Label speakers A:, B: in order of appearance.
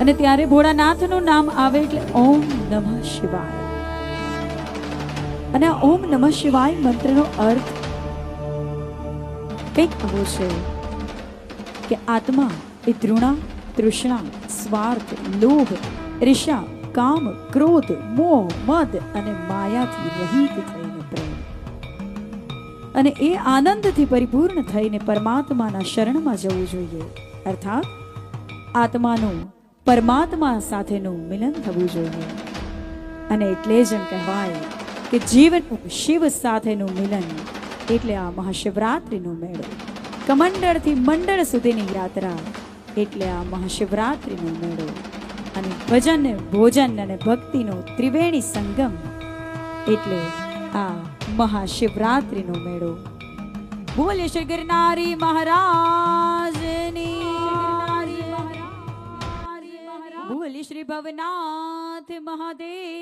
A: અને ત્યારે ભોળાનાથનું નામ આવે એટલે ઓમ નમઃ શિવાય. અને આ ઓમ નમઃ શિવાય મંત્રનો અર્થ કંઈક આવો છે કે આત્મા એ તૃણા, તૃષ્ણા, સ્વાર્થ, લોભ, ઈર્ષા, કામ, ક્રોધ, મોહ, મદ અને માયાથી રહિત થઈને પ્રેમ અને એ આનંદથી પરિપૂર્ણ થઈને પરમાત્માના શરણમાં જવું જોઈએ. અર્થાત આત્માનું પરમાત્મા સાથેનું મિલન થવું જોઈએ. અને એટલે જ એમ કહેવાય કે જીવનનું શિવ સાથેનું મિલન એટલે આ મહાશિવરાત્રિનો મેળો. કમંડળથી મંડળ સુધીની યાત્રા એટલે આ મહાશિવરાત્રિનો મેળો. અને ભજન, ભોજન અને ભક્તિનો ત્રિવેણી સંગમ એટલે આ મહાશિવરાત્રિનો મેળો. બોલે શ્રી ગિરનારી મહારાજની, બોલે શ્રી ભવનાથ મહાદેવ.